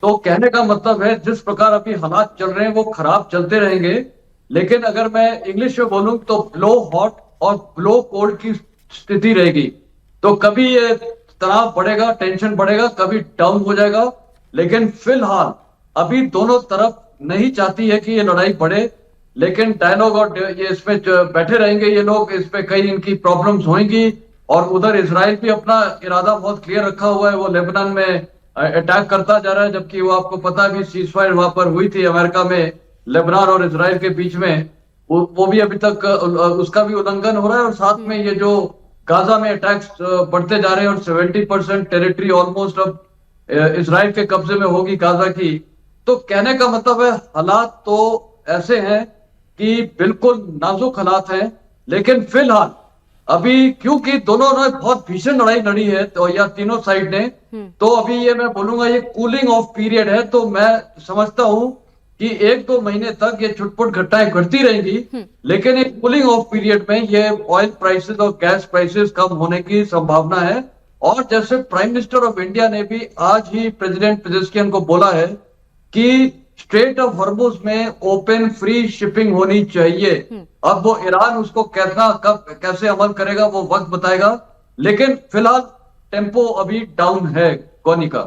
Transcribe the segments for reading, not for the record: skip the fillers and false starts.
तो कहने का मतलब है जिस प्रकार अभी हालात चल रहे हैं वो खराब चलते रहेंगे। लेकिन अगर मैं इंग्लिश में बोलूं तो ब्लो हॉट और ब्लो कोल्ड की स्थिति रहेगी। तो कभी ये तनाव बढ़ेगा, टेंशन बढ़ेगा, कभी डाउन हो जाएगा। लेकिन फिलहाल अभी दोनों तरफ नहीं चाहती है कि ये लड़ाई बढ़े। लेकिन डायलॉग और ये इसमें जो बैठे रहेंगे ये लोग, इस पे कई इनकी प्रॉब्लम्स होंगी। और उधर इसराइल भी अपना इरादा बहुत क्लियर रखा हुआ है, वो लेबनान में अटैक करता जा रहा है। जबकि वो आपको पता भी सीज फायर वहां पर हुई थी अमेरिका में लेबनान और इसराइल के बीच में, वो भी अभी तक उसका भी उल्लंघन हो रहा है। और साथ में ये जो गाजा में अटैक्स बढ़ते जा रहे हैं और 70% टेरिटरी ऑलमोस्ट अब इसराइल के कब्जे में होगी गाजा की। तो कहने का मतलब है हालात तो ऐसे हैं कि बिल्कुल नाजुक हालात हैं। लेकिन फिलहाल अभी क्योंकि दोनों ने बहुत भीषण लड़ाई लड़ी है तो या तीनों साइड ने, तो अभी ये मैं बोलूंगा ये कूलिंग ऑफ पीरियड है। तो मैं समझता हूं कि 1-2 महीने तक ये छुटपुट घटनाएं घटती रहेंगी। लेकिन एक कूलिंग ऑफ पीरियड में ये ऑयल प्राइसेस और गैस प्राइसेस कम होने की संभावना है। और जैसे प्राइम मिनिस्टर ऑफ इंडिया ने भी आज ही प्रेसिडेंट पेजेस्कियन को बोला है कि स्ट्रेट ऑफ हॉर्मुज में ओपन फ्री शिपिंग होनी चाहिए। अब वो ईरान उसको कितना कब कैसे अमल करेगा वो वक्त बताएगा। लेकिन फिलहाल टेम्पो अभी डाउन है गोनिका।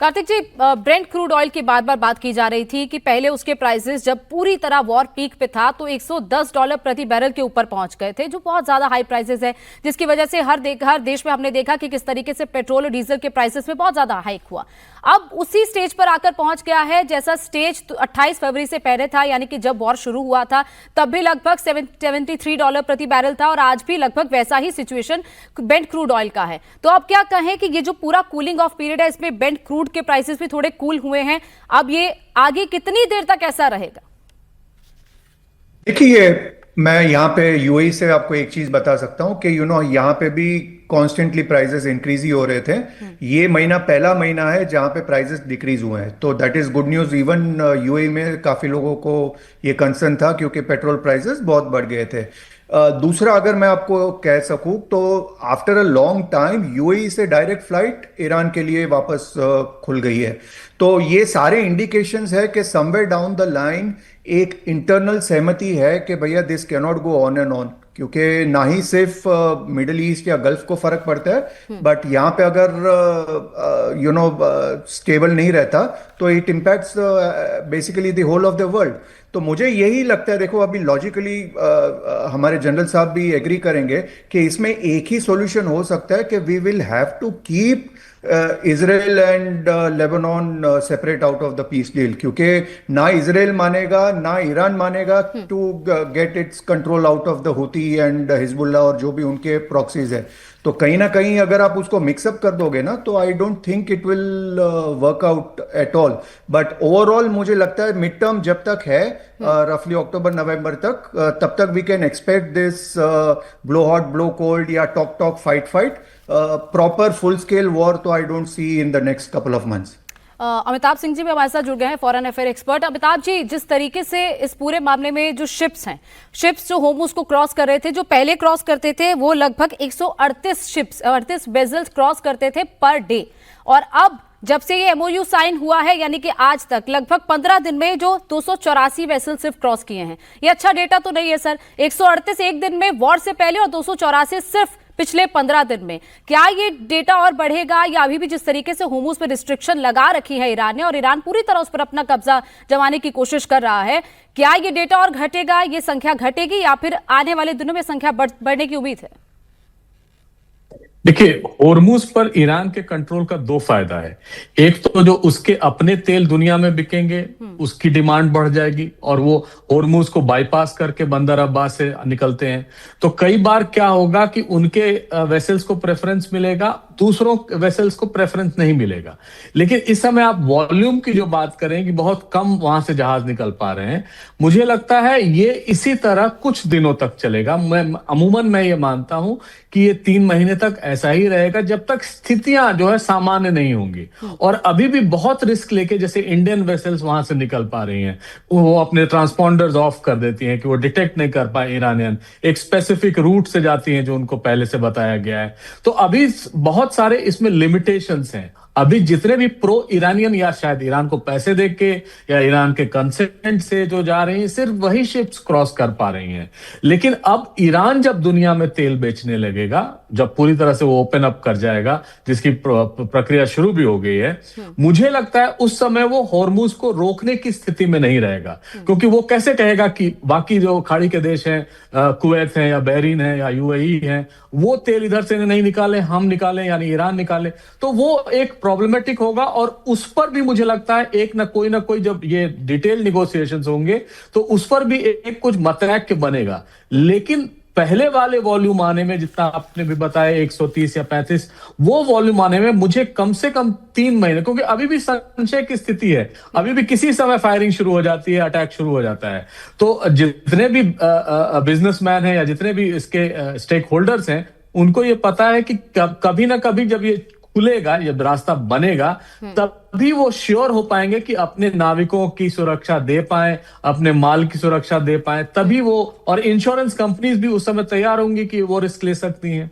कार्तिक जी, ब्रेंट क्रूड ऑयल की बार बार बात की जा रही थी कि पहले उसके प्राइसेस जब पूरी तरह वॉर पीक पे था तो $110 प्रति बैरल के ऊपर पहुंच गए थे, जो बहुत ज्यादा हाई प्राइसेस है, जिसकी वजह से हर देश में हमने देखा कि किस तरीके से पेट्रोल और डीजल के प्राइसेस में बहुत ज्यादा हाइक हुआ। अब उसी स्टेज पर आकर पहुंच गया है जैसा स्टेज 28 फरवरी से पहले था, यानी कि जब वॉर शुरू हुआ था तब भी लगभग $73 प्रति बैरल था और आज भी लगभग वैसा ही सिचुएशन ब्रेंट क्रूड ऑयल का है। तो अब क्या कहें कि ये जो पूरा कूलिंग ऑफ पीरियड है इसमें ब्रेंट क्रूड के प्राइसेस भी थोड़े कूल हुए हैं, अब ये आगे कितनी देर तक ऐसा रहेगा? देखिए, मैं यहाँ पे यूएई से आपको एक चीज बता सकता हूँ कि यहाँ पे भी कॉन्स्टेंटली प्राइसेस इंक्रीज ही हो रहे थे। ये महीना पहला महीना है जहाँ पे प्राइसेस डिक्रीज हुए हैं, तो that is good news. Even UAE में काफी लोगों को ये कंसर्न था क्योंकि पेट्रोल प्राइसेस बहुत बढ़ गए थे। दूसरा, अगर मैं आपको कह सकूं तो after a long time UAE से डायरेक्ट फ्लाइट ईरान के लिए वापस खुल गई है। तो ये सारे इंडिकेशंस है कि समवेयर डाउन द लाइन एक इंटरनल सहमति है कि भैया this can not go on and on, क्योंकि ना ही सिर्फ मिडिल ईस्ट या गल्फ को फर्क पड़ता है, बट यहाँ पे अगर स्टेबल नहीं रहता तो it impacts basically the whole of the world. तो मुझे यही लगता है, देखो अभी लॉजिकली हमारे जनरल साहब भी एग्री करेंगे कि इसमें एक ही सॉल्यूशन हो सकता है कि we will have to keep Israel and Lebanon separate out of the peace deal, क्योंकि ना इजराइल मानेगा ना ईरान मानेगा to get its control out of the Houthi and Hezbollah और जो भी उनके प्रॉक्सीज है। तो कहीं ना कहीं अगर आप उसको मिक्सअप कर दोगे ना तो I don't think it will work out at all. But overall मुझे लगता है मिड टर्म जब तक है, रफली अक्टूबर नवंबर तक, तब तक we can expect this blow hot blow cold या talk talk fight fight. Proper full scale war तो I don't see in the next couple of months. Amitabh Singh ji भी हमारे साथ जुड़ गए हैं, foreign affair expert. Amitabh ji, जिस तरीके से इस पूरे मामले में जो शिप्स जो होर्मुज को क्रॉस कर रहे थे, जो पहले क्रॉस करते थे वो लगभग 138 वेजल्स क्रॉस करते थे पर डे, और अब जब से ये एमओयू साइन हुआ है यानी कि आज तक लगभग 15 दिन में जो 284 वेसल सिर्फ क्रॉस किए हैं। ये अच्छा डेटा तो नहीं है सर, 138 एक दिन में वॉर से पहले और 284 सिर्फ पिछले 15 दिन में। क्या ये डेटा और बढ़ेगा या अभी भी जिस तरीके से होर्मुज पर रिस्ट्रिक्शन लगा रखी है ईरान ने और ईरान पूरी तरह उस पर अपना कब्जा जमाने की कोशिश कर रहा है, क्या ये डेटा और घटेगा, ये संख्या घटेगी या फिर आने वाले दिनों में संख्या बढ़ने की उम्मीद है? देखिए, होर्मुज पर ईरान के कंट्रोल का दो फायदा है। एक तो जो उसके अपने तेल दुनिया में बिकेंगे उसकी डिमांड बढ़ जाएगी और वो होर्मुज को बाईपास करके बंदर अब्बास से निकलते हैं। तो कई बार क्या होगा कि उनके वेसल्स को प्रेफरेंस मिलेगा, दूसरों वेसल्स को प्रेफरेंस नहीं मिलेगा। लेकिन इस समय आप वॉल्यूम की जो बात करें कि बहुत कम वहां से जहाज निकल पा रहे हैं, मुझे लगता है ये इसी तरह कुछ दिनों तक चलेगा। मैं ये मानता हूं कि ये 3 महीने तक ऐसा ही रहेगा जब तक स्थितियां जो है सामान्य नहीं होंगी। और अभी भी बहुत रिस्क लेके जैसे इंडियन वेसल्स वहां से निकल पा रही हैं, वो अपने ट्रांसपॉन्डर्स ऑफ कर देती हैं कि वो डिटेक्ट नहीं कर पाए ईरानियन, एक स्पेसिफिक रूट से जाती हैं जो उनको पहले से बताया गया है। तो अभी बहुत सारे इसमें लिमिटेशंस हैं। अभी जितने भी प्रो ईरानियन या शायद ईरान को पैसे दे के या ईरान के कंसेंट से जो जा रही हैं, सिर्फ वही शिप्स क्रॉस कर पा रही हैं। लेकिन अब ईरान जब दुनिया में तेल बेचने लगेगा, जब पूरी तरह से वो ओपन अप कर जाएगा, जिसकी प्रक्रिया शुरू भी हो गई है, मुझे लगता है उस समय वो हॉर्मुज को रोकने की स्थिति में नहीं रहेगा। क्योंकि वो कैसे कहेगा कि बाकी जो खाड़ी के देश हैं, कुवैत है या बहरीन है या यूएई है, वो तेल इधर से नहीं निकाले, हम निकाले, यानी ईरान निकाले, तो वो एक प्रॉब्लमेटिक होगा। और उस पर भी मुझे लगता है एक ना कोई जब ये डिटेल निगोशिएशंस होंगे तो उस पर भी एक कुछ मतैक्य बनेगा। लेकिन पहले वाले वॉल्यूम आने में, जितना आपने भी बताया 130 या 35, वो वॉल्यूम आने में मुझे कम से कम 3 महीने, क्योंकि अभी भी संशय की स्थिति है, अभी भी किसी समय फायरिंग शुरू हो जाती है, अटैक शुरू हो जाता है। तो जितने भी बिजनेसमैन हैं या जितने भी इसके स्टेक होल्डर्स हैं, उनको ये पता है कि कभी ना कभी जब ये खुलेगा, जब रास्ता बनेगा, तभी वो श्योर हो पाएंगे कि अपने नाविकों की सुरक्षा दे पाए, अपने माल की सुरक्षा दे पाए, तभी वो, और इंश्योरेंस कंपनीज भी उस समय तैयार होंगी कि वो रिस्क ले सकती हैं।